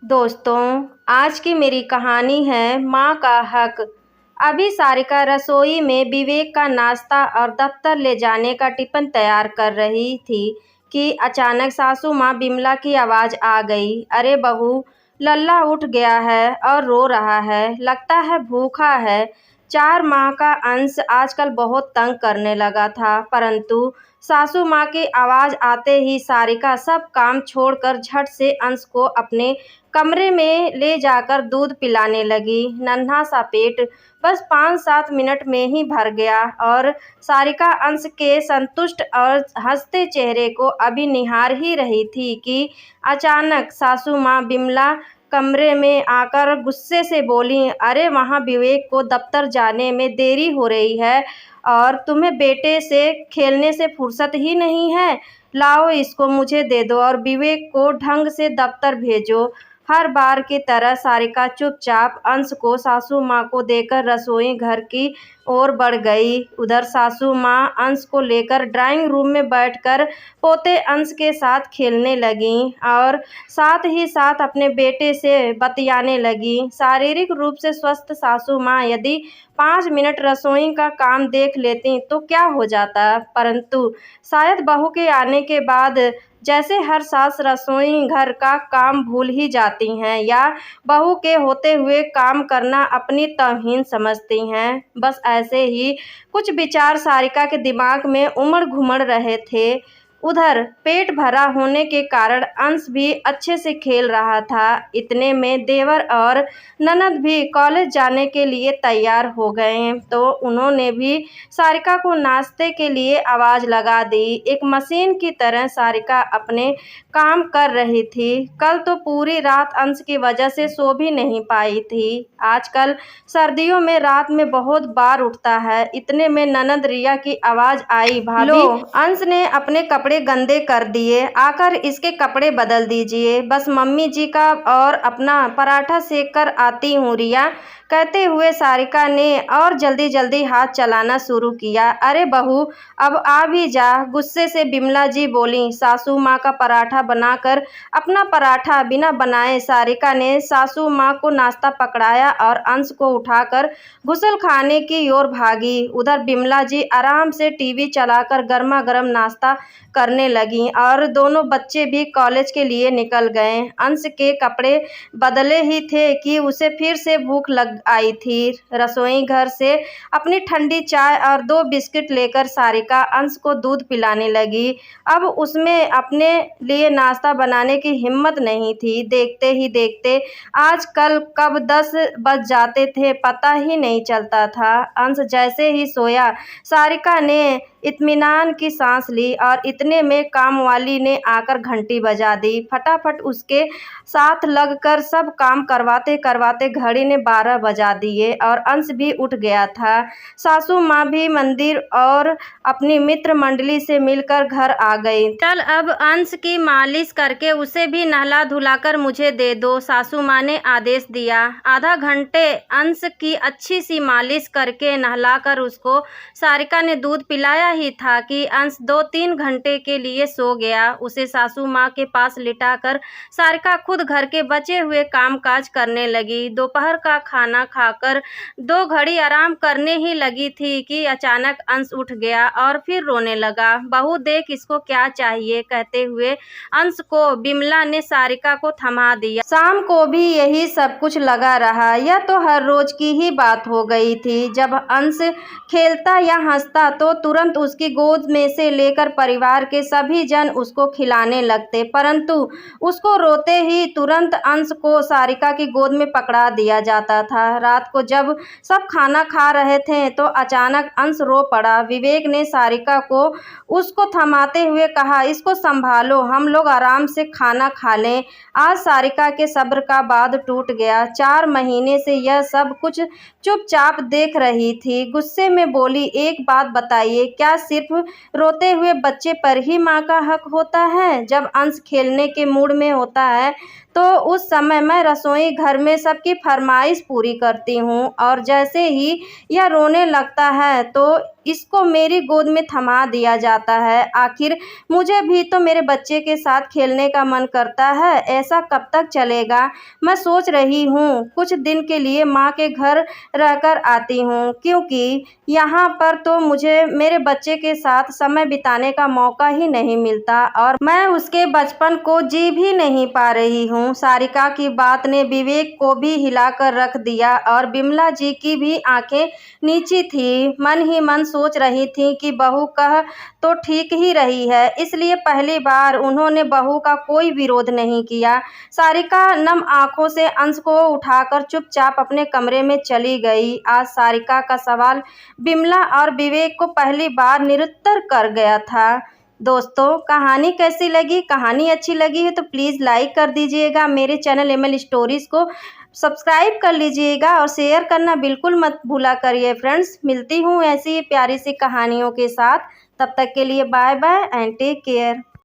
दोस्तों, आज की मेरी कहानी है माँ का हक। अभी सारिका रसोई में विवेक का नाश्ता और दफ्तर ले जाने का टिफिन तैयार कर रही थी कि अचानक सासू माँ बिमला की आवाज़ आ गई। अरे बहू, लल्ला उठ गया है और रो रहा है, लगता है भूखा है। 4 माह का अंश आजकल बहुत तंग करने लगा था, परंतु सासू माँ की आवाज़ आते ही सारिका सब काम छोड़कर झट से अंश को अपने कमरे में ले जाकर दूध पिलाने लगी। नन्हा सा पेट बस 5-7 मिनट में ही भर गया और सारिका अंश के संतुष्ट और हंसते चेहरे को अभी निहार ही रही थी कि अचानक सासू माँ बिमला कमरे में आकर गुस्से से बोली, अरे वहाँ विवेक को दफ्तर जाने में देरी हो रही है और तुम्हें बेटे से खेलने से फुर्सत ही नहीं है। लाओ, इसको मुझे दे दो और विवेक को ढंग से दफ्तर भेजो। हर बार की तरह सारिका चुपचाप अंश को सासू माँ को देकर रसोई घर की ओर बढ़ गई। उधर सासू माँ अंश को लेकर ड्राइंग रूम में बैठकर पोते अंश के साथ खेलने लगीं और साथ ही साथ अपने बेटे से बतियाने लगीं। शारीरिक रूप से स्वस्थ सासू माँ यदि 5 मिनट रसोई का काम देख लेती तो क्या हो जाता, परंतु शायद बहू के आने के बाद जैसे हर सास रसोई घर का काम भूल ही जाती हैं या बहू के होते हुए काम करना अपनी तौहीन समझती हैं। बस ऐसे ही कुछ विचार सारिका के दिमाग में उमड़ घुमड़ रहे थे। उधर पेट भरा होने के कारण अंश भी अच्छे से खेल रहा था। इतने में देवर और ननद भी कॉलेज जाने के लिए तैयार हो गए तो उन्होंने भी सारिका को नाश्ते के लिए आवाज़ लगा दी। एक मशीन की तरह सारिका अपने काम कर रही थी। कल तो पूरी रात अंश की वजह से सो भी नहीं पाई थी। आजकल सर्दियों में रात में बहुत बार उठता है। इतने में ननद रिया की आवाज़ आई, भाभी लो, अंश ने अपने कपड़े गंदे कर दिए, आकर इसके कपड़े बदल दीजिए। बस मम्मी जी का और अपना पराठा सेक कर आती हूँ रिया, कहते हुए सारिका ने और जल्दी जल्दी हाथ चलाना शुरू किया। अरे बहू, अब आ भी जा, गुस्से से बिमला जी बोली। सासू माँ का पराठा बनाकर अपना पराठा बिना बनाए सारिका ने सासू माँ को नाश्ता पकड़ाया और अंश को उठाकर गुसल खाने की ओर भागी। उधर बिमला जी आराम से टीवी चलाकर गर्मा गर्म नाश्ता करने लगीं और दोनों बच्चे भी कॉलेज के लिए निकल गए। अंश के कपड़े बदले ही थे कि उसे फिर से भूख लग आई थी। रसोई घर से अपनी ठंडी चाय और 2 बिस्किट लेकर सारिका अंश को दूध पिलाने लगी। अब उसमें अपने लिए नाश्ता बनाने की हिम्मत नहीं थी। देखते ही देखते आजकल कब 10 बज जाते थे पता ही नहीं चलता था। अंश जैसे ही सोया सारिका ने इत्मीनान की सांस ली और इतने में कामवाली ने आकर घंटी बजा दी। फटाफट उसके साथ लगकर सब काम करवाते करवाते घड़ी ने 12 बजा दिए और अंश भी उठ गया था। सासू माँ भी मंदिर और अपनी मित्र मंडली से मिलकर घर आ गई। चल अब अंश की मालिश करके उसे भी नहला धुलाकर मुझे दे दो, सासू माँ ने आदेश दिया। आधा घंटे अंश की अच्छी सी मालिश करके नहलाकर उसको सारिका ने दूध पिलाया ही था कि अंश 2-3 घंटे के लिए सो गया। उसे सासू माँ के पास लिटाकर सारिका खुद घर के बचे हुए कामकाज करने लगी। दोपहर का खाना खाकर 2 घड़ी आराम करने ही लगी थी कि अचानक अंश उठ गया और फिर रोने लगा। बहू देख, इसको क्या चाहिए, कहते हुए अंश को बिमला ने सारिका को थमा दिया। शाम को भी यही सब कुछ लगा रहा। यह तो हर रोज की ही बात हो गई थी। जब अंश खेलता या हंसता तो तुरंत उसकी गोद में से लेकर परिवार के सभी जन उसको खिलाने लगते, परंतु उसको रोते ही तुरंत अंश को सारिका की गोद में पकड़ा दिया जाता था। रात को जब सब खाना खा रहे थे तो अचानक अंश रो पड़ा। विवेक ने सारिका को उसको थमाते हुए कहा, इसको संभालो, हम लोग आराम से खाना खा लें। आज सारिका के सब्र का बांध टूट गया। 4 महीने से यह सब कुछ चुपचाप देख रही थी। गुस्से में बोली, एक बात बताइए, क्या सिर्फ रोते हुए बच्चे पर ही माँ का हक होता है? जब अंश खेलने के मूड में होता है तो उस समय मैं रसोई घर में सबकी फरमाइश पूरी करती हूँ और जैसे ही यह रोने लगता है तो इसको मेरी गोद में थमा दिया जाता है। आखिर मुझे भी तो मेरे बच्चे के साथ खेलने का मन करता है। ऐसा कब तक चलेगा? मैं सोच रही हूँ कुछ दिन के लिए माँ के घर रहकर आती हूँ, क्योंकि यहाँ पर तो मुझे मेरे बच्चे के साथ समय बिताने का मौका ही नहीं मिलता और मैं उसके बचपन को जी भी नहीं पा रही हूँ। सारिका की बात ने विवेक को भी हिलाकर रख दिया और बिमला जी की भी आंखें नीची थी। मन ही मन सोच रही थी कि बहू कह तो ठीक ही रही है, इसलिए पहली बार उन्होंने बहू का कोई विरोध नहीं किया। सारिका नम आंखों से अंश को उठाकर चुपचाप अपने कमरे में चली गई। आज सारिका का सवाल बिमला और विवेक को पहली बार निरुत्तर कर गया था। दोस्तों, कहानी कैसी लगी? कहानी अच्छी लगी है तो प्लीज़ लाइक कर दीजिएगा। मेरे चैनल एमएल स्टोरीज़ को सब्सक्राइब कर लीजिएगा और शेयर करना बिल्कुल मत भूला करिए फ्रेंड्स। मिलती हूँ ऐसी प्यारी सी कहानियों के साथ। तब तक के लिए bye bye and take care.